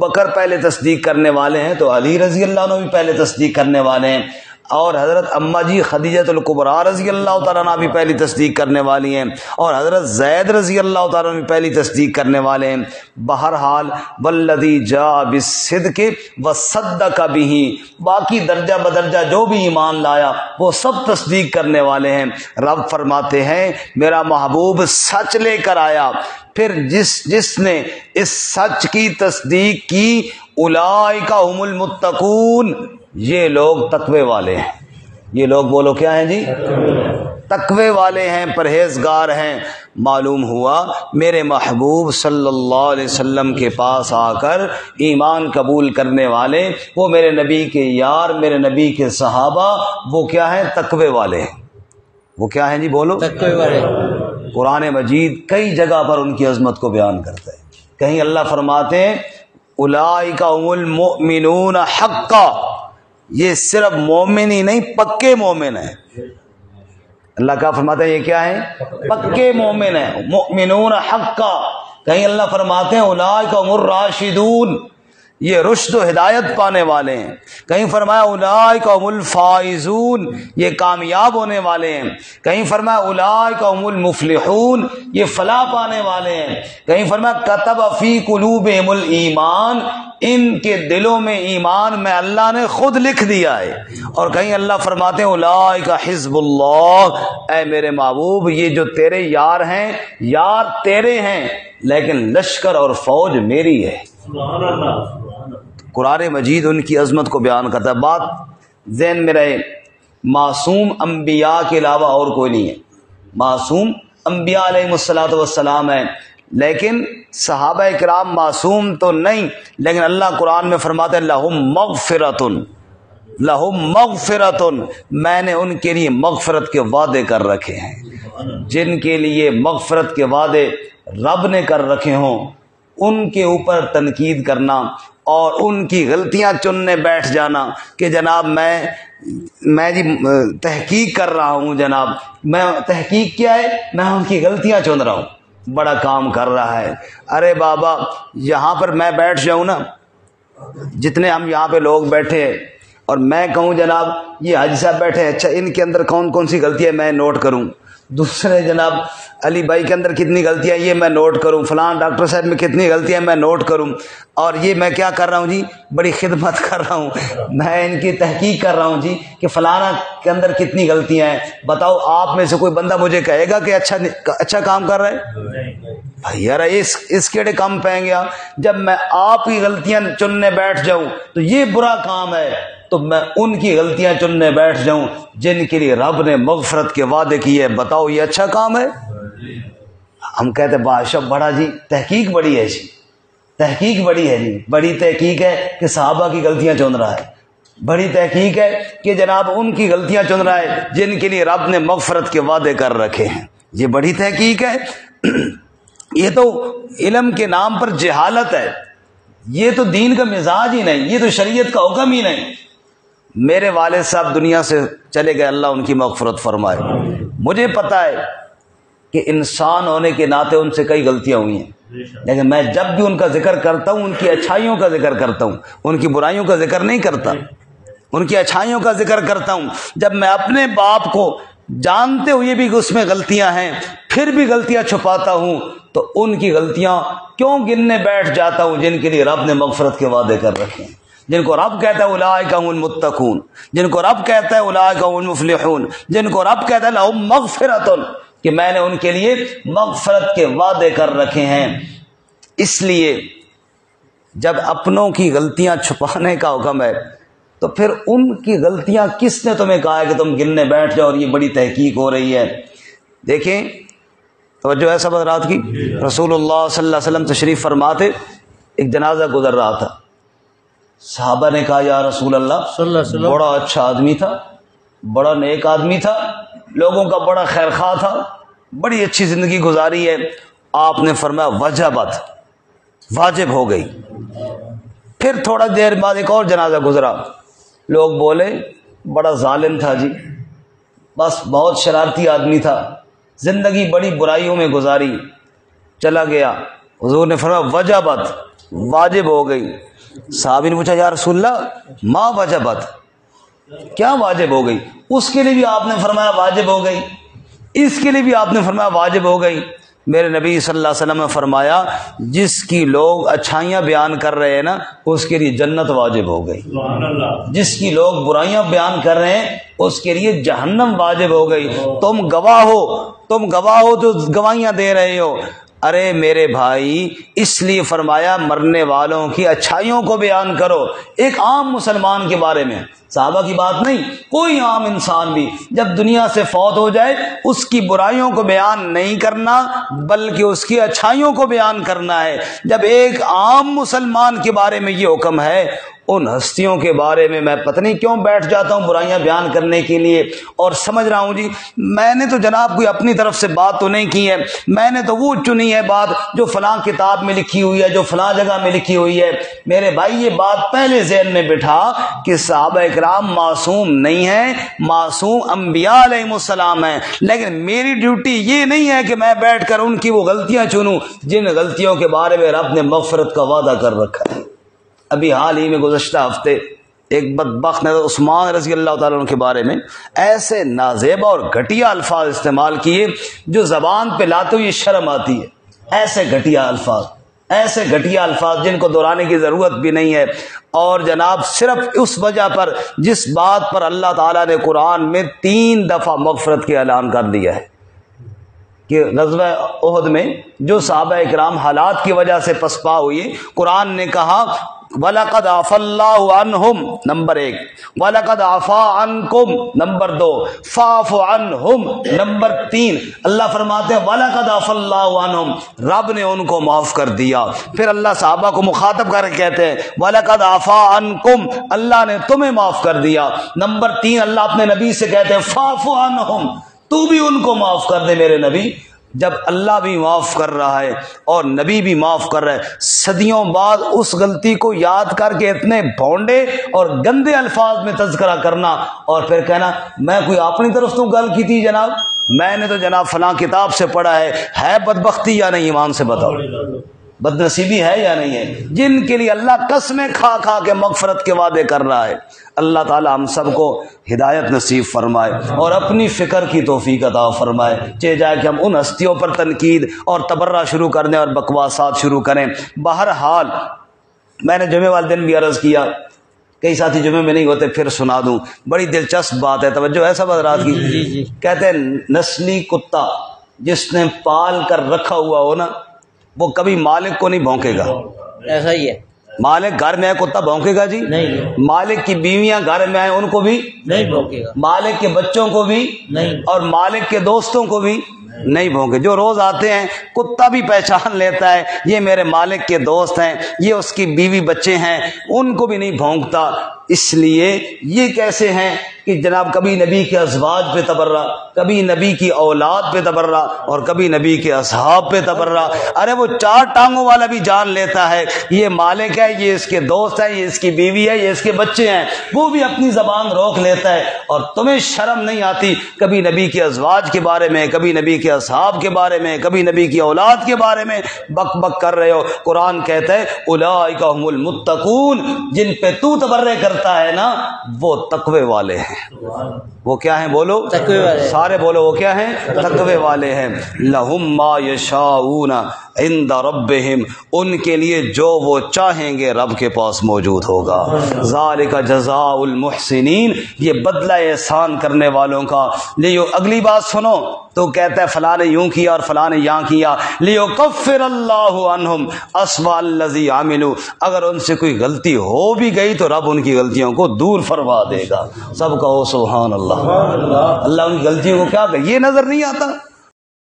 بکر پہلے تصدیق کرنے والے ہیں تو علی رضی اللہ عنہ بھی پہلے تصدیق کرنے والے ہیں، اور حضرت اماں جی خدیجہ الکبریٰ رضی اللہ تعالیٰ عنہ بھی پہلی تصدیق کرنے والی ہیں، اور حضرت زید رضی اللہ تعالیٰ عنہ بھی پہلی تصدیق کرنے والے ہیں۔ بہرحال والذی جاء بالصدق وصدق بہ، باقی درجہ بدرجہ جو بھی ایمان لایا وہ سب تصدیق کرنے والے ہیں۔ رب فرماتے ہیں میرا محبوب سچ لے کر آیا، پھر جس نے اس سچ کی تصدیق کی اولئک هم المتقون، یہ لوگ تقوی والے ہیں۔ یہ لوگ بولو کیا ہیں جی؟ تقوی والے ہیں، پرہیزگار ہیں۔ معلوم ہوا میرے محبوب صلی اللہ علیہ وسلم کے پاس آ کر ایمان قبول کرنے والے، وہ میرے نبی کے یار، میرے نبی کے صحابہ، وہ کیا ہیں؟ تقوی والے ہیں۔ وہ کیا ہیں جی؟ بولو۔ تقوی والے۔ قرآن مجید کئی جگہ پر ان کی عظمت کو بیان کرتا ہے۔ کہیں اللہ فرماتے ہیں اولئک هم المؤمنون حقا، یہ صرف مومن ہی نہیں پکے مومن ہیں۔ اللہ کا فرماتا ہے یہ کیا ہے؟ پکے مومن ہیں، مؤمنون حقا۔ کہیں اللہ فرماتے ہیں اولئک هم الراشدون، یہ رشد و ہدایت پانے والے ہیں۔ کہیں فرمایا اولئک هم الفائزون، یہ کامیاب ہونے والے ہیں۔ کہیں فرمایا اولئک هم المفلحون، یہ فلاح پانے والے ہیں۔ کہیں فرمایا کتب فی قلوبہم الایمان، ان کے دلوں میں ایمان میں اللہ نے خود لکھ دیا ہے۔ اور کہیں اللہ فرماتے ہیں اولئک حزب اللہ، اے میرے محبوب یہ جو تیرے یار ہیں، یار تیرے ہیں لیکن لشکر اور فوج میری ہے۔ سبحان اللہ۔ قرآن مجید ان کی عظمت کو بیان کرتا ہے۔ بات ذہن میں رہے، معصوم انبیاء کے علاوہ اور کوئی نہیں ہے۔ معصوم انبیاء علیہ الصلوۃ والسلام ہیں، لیکن صحابہ کرام معصوم تو نہیں، لیکن اللہ قرآن میں فرماتا ہے لہم مغفرۃ، لہم مغفرۃ، میں نے ان کے لیے مغفرت کے وعدے کر رکھے ہیں۔ جن کے لیے مغفرت کے وعدے رب نے کر رکھے ہوں ان کے اوپر تنقید کرنا اور ان کی غلطیاں چننے بیٹھ جانا کہ جناب میں جی تحقیق کر رہا ہوں، جناب میں تحقیق کیا ہے، میں ان کی غلطیاں چن رہا ہوں، بڑا کام کر رہا ہے۔ ارے بابا یہاں پر میں بیٹھ جاؤں نا، جتنے ہم یہاں پہ لوگ بیٹھے ہیں، اور میں کہوں جناب یہ حاجی صاحب بیٹھے ہیں، اچھا ان کے اندر کون کون سی غلطی ہے میں نوٹ کروں، دوسرے جناب علی بھائی کے اندر کتنی غلطیاں یہ میں نوٹ کروں، فلاں ڈاکٹر صاحب میں کتنی غلطیاں میں نوٹ کروں، اور یہ میں کیا کر رہا ہوں جی؟ بڑی خدمت کر رہا ہوں، میں ان کی تحقیق کر رہا ہوں جی کہ فلانا کے اندر کتنی غلطیاں ہیں۔ بتاؤ آپ میں سے کوئی بندہ مجھے کہے گا کہ اچھا کام کر رہا ہے؟ بھائی یار اس کیڑے کام پائیں گے جب میں آپ کی غلطیاں چننے بیٹھ جاؤں تو یہ برا کام ہے، تو میں ان کی غلطیاں چننے بیٹھ جاؤں جن کے لیے رب نے مغفرت کے وعدے کیے، بتاؤ یہ اچھا کام ہے؟ ہم کہتے ہیں بادشاہ بڑا جی تحقیق بڑی ہے جی، تحقیق بڑی ہے جی، بڑی تحقیق ہے کہ صحابہ کی غلطیاں چن رہا ہے، بڑی تحقیق ہے کہ جناب ان کی غلطیاں چن رہا ہے جن کے لیے رب نے مغفرت کے وعدے کر رکھے ہیں، یہ بڑی تحقیق ہے۔ یہ تو علم کے نام پر جہالت ہے، یہ تو دین کا مزاج ہی نہیں، یہ تو شریعت کا حکم ہی نہیں۔ میرے والد صاحب دنیا سے چلے گئے، اللہ ان کی مغفرت فرمائے۔ مجھے پتا ہے کہ انسان ہونے کے ناطے ان سے کئی غلطیاں ہوئی ہیں، لیکن میں جب بھی ان کا ذکر کرتا ہوں ان کی اچھائیوں کا ذکر کرتا ہوں، ان کی برائیوں کا ذکر نہیں کرتا، ان کی اچھائیوں کا ذکر کرتا ہوں۔ جب میں اپنے باپ کو جانتے ہوئے بھی کہ اس میں غلطیاں ہیں پھر بھی غلطیاں چھپاتا ہوں تو ان کی غلطیاں کیوں گننے بیٹھ جاتا ہوں جن کے لیے رب نے مغفرت کے وعدے کر رکھے ہیں، جن کو رب کہتا ہے اولئک هم المتقون، جن کو رب کہتا ہے اولئک هم المفلحون، جن کو رب کہتا ہے لہم مغفرۃ، کہ میں نے ان کے لیے مغفرت کے وعدے کر رکھے ہیں۔ اس لیے جب اپنوں کی غلطیاں چھپانے کا حکم ہے تو پھر ان کی غلطیاں کس نے تمہیں کہا ہے کہ تم گننے بیٹھ جاؤ اور یہ بڑی تحقیق ہو رہی ہے؟ دیکھیں توجہ ہے سب حضرات کی، رسول اللہ صلی اللہ علیہ وسلم تشریف فرماتے، ایک جنازہ گزر رہا تھا، صحابہ نے کہا یا رسول اللہ صلی اللہ علیہ وسلم، بڑا اچھا آدمی تھا، بڑا نیک آدمی تھا، لوگوں کا بڑا خیر خواہ تھا، بڑی اچھی زندگی گزاری ہے۔ آپ نے فرمایا وجبت، واجب ہو گئی۔ پھر تھوڑا دیر بعد ایک اور جنازہ گزرا، لوگ بولے بڑا ظالم تھا جی، بس بہت شرارتی آدمی تھا، زندگی بڑی برائیوں میں گزاری، چلا گیا۔ حضور نے فرمایا وجبت، واجب ہو گئی۔ صحابی نے پوچھا یا رسول اللہ ما وجبت، کیا واجب ہو گئی؟ اس کے لیے بھی آپ نے فرمایا واجب ہو گئی، اس کے لیے بھی آپ نے فرمایا واجب ہو گئی۔ میرے نبی صلی اللہ علیہ وسلم نے فرمایا جس کی لوگ اچھائیاں بیان کر رہے ہیں نا اس کے لیے جنت واجب ہو گئی، جس کی لوگ برائیاں بیان کر رہے ہیں اس کے لیے جہنم واجب ہو گئی۔ تم گواہ ہو جو گواہیاں دے رہے ہو۔ ارے میرے بھائی، اس لیے فرمایا مرنے والوں کی اچھائیوں کو بیان کرو۔ ایک عام مسلمان کے بارے میں، صحابہ کی بات نہیں، کوئی عام انسان بھی جب دنیا سے فوت ہو جائے اس کی برائیوں کو بیان نہیں کرنا بلکہ اس کی اچھائیوں کو بیان کرنا ہے۔ جب ایک عام مسلمان کے بارے میں یہ حکم ہے، ان ہستیوں کے بارے میں میں پتہ نہیں کیوں بیٹھ جاتا ہوں برائیاں بیان کرنے کے لیے، اور سمجھ رہا ہوں جی میں نے تو جناب کوئی اپنی طرف سے بات تو نہیں کی ہے، میں نے تو وہ چنی ہے بات جو فلاں کتاب میں لکھی ہوئی ہے، جو فلاں جگہ میں لکھی ہوئی ہے۔ میرے بھائی یہ بات پہلے ذہن میں بٹھا کہ صحابہ کرام معصوم نہیں ہیں، معصوم انبیاء علیہ السلام ہیں، لیکن میری ڈیوٹی یہ نہیں ہے کہ میں بیٹھ کر ان کی وہ غلطیاں چنوں جن غلطیوں کے بارے میں رب نے مغفرت کا وعدہ کر رکھا ہے۔ ابھی حال ہی میں گزشتہ ہفتے ایک بدبخت نے عثمان رضی اللہ تعالیٰ عنہ کے بارے میں ایسے نازیبا اور گھٹیا الفاظ استعمال کیے جو زبان پہ لاتے ہوئے شرم آتی ہے۔ ایسے گھٹیا الفاظ جن کو دہرانے کی ضرورت بھی نہیں ہے، اور جناب صرف اس وجہ پر جس بات پر اللہ تعالیٰ نے قرآن میں 3 دفعہ مغفرت کے اعلان کر دیا ہے کہ غزوہ احد میں جو صحابہ اکرام حالات کی وجہ سے پسپا ہوئی، قرآن نے کہا وَلَقَدْ عَفَا اللَّهُ عَنْهُمْ نمبر 1، وَلَقَدْ عَفَا عَنْكُمْ نمبر 2، فَاعْفُ عَنْهُمْ نمبر 3۔ اللہ فرماتے ہیں وَلَقَدْ عَفَا اللَّهُ عَنْهُمْ، رب نے ان کو معاف کر دیا۔ پھر اللہ صحابہ کو مخاطب کر کے کہتے ہیں وَلَقَدْ عَفَا عَنْكُمْ، اللہ نے تمہیں معاف کر دیا۔ نمبر 3 اللہ اپنے نبی سے کہتے ہیں فَاعْفُ عَنْهُمْ، تو بھی ان کو معاف کر دے میرے نبی۔ جب اللہ بھی معاف کر رہا ہے اور نبی بھی معاف کر رہا ہے، صدیوں بعد اس غلطی کو یاد کر کے اتنے بھونڈے اور گندے الفاظ میں تذکرہ کرنا اور پھر کہنا میں کوئی اپنی طرف تو گل کی تھی جناب، میں نے تو جناب فلاں کتاب سے پڑھا ہے بدبختی یا نہیں؟ ایمان سے بتاؤ، بد نصیبی ہے یا نہیں ہے؟ جن کے لیے اللہ قسمیں کھا کھا کے مغفرت کے وعدے کر رہا ہے۔ اللہ تعالی ہم سب کو ہدایت نصیب فرمائے اور اپنی فکر کی توفیق عطا فرمائے، چاہے جائے کہ ہم ان ہستیوں پر تنقید اور تبرہ شروع کر دیں اور بکواسات شروع کریں۔ بہرحال میں نے جمعے والے دن بھی عرض کیا، کئی ساتھی جمعے میں نہیں ہوتے، پھر سنا دوں، بڑی دلچسپ بات ہے، توجہ ہے سب حضرات کی۔ کہتے ہیں نسلی کتا جس نے پال کر رکھا ہوا ہو نا وہ کبھی مالک کو نہیں بھونکے گا۔ ایسا ہی ہے، مالک گھر میں آئے کتا بھونکے گا جی؟ نہیں۔ مالک کی بیویاں گھر میں آئے ان کو بھی نہیں بھونکے گا، مالک کے بچوں کو بھی نہیں، اور مالک کے دوستوں کو بھی نہیں بھونکے۔ جو روز آتے ہیں کتا بھی پہچان لیتا ہے یہ میرے مالک کے دوست ہیں، یہ اس کی بیوی بچے ہیں، ان کو بھی نہیں بھونکتا۔ اس لیے یہ کیسے ہیں کہ جناب کبھی نبی کے ازواج پہ تبرہ، کبھی نبی کی اولاد پہ تبرہ اور کبھی نبی کے اصحاب پہ تبرہ۔ ارے وہ 4 ٹانگوں والا بھی جان لیتا ہے یہ مالک ہے، یہ اس کے دوست ہے، یہ اس کی بیوی ہے، یہ اس کے بچے ہیں، وہ بھی اپنی زبان روک لیتا ہے، اور تمہیں شرم نہیں آتی کبھی نبی کے ازواج کے بارے میں، کبھی نبی کے اصحاب کے بارے میں، کبھی نبی کی اولاد کے بارے میں بک بک کر رہے ہو۔ قرآن کہتا ہے اولئک هم المتقون، جن پہ تو تبرہ کرتا ہے نا وہ تقوی والے ہیں۔ وہ کیا ہیں؟ بولو تقوی والے، سارے بولو، وہ کیا ہیں؟ تقوی والے ہیں۔ لہم ما یشاؤون عند ربہم، ان کے لیے جو وہ چاہیں گے رب کے پاس موجود ہوگا۔ ذالک جزاء المحسنین، یہ بدلہ احسان کرنے والوں کا۔ لیو اگلی بات سنو تو کہتا ہے فلاں نے یوں کیا اور فلاں نے یہاں کیا۔ لیکفر اللہ عنہم اسوأ الذی عملوا، اگر ان سے کوئی غلطی ہو بھی گئی تو رب ان کی غلطیوں کو دور فرما دے گا۔ سب کہو سبحان اللہ۔ اللہ ان کی غلطیوں کو کیا کہ یہ نظر نہیں آتا؟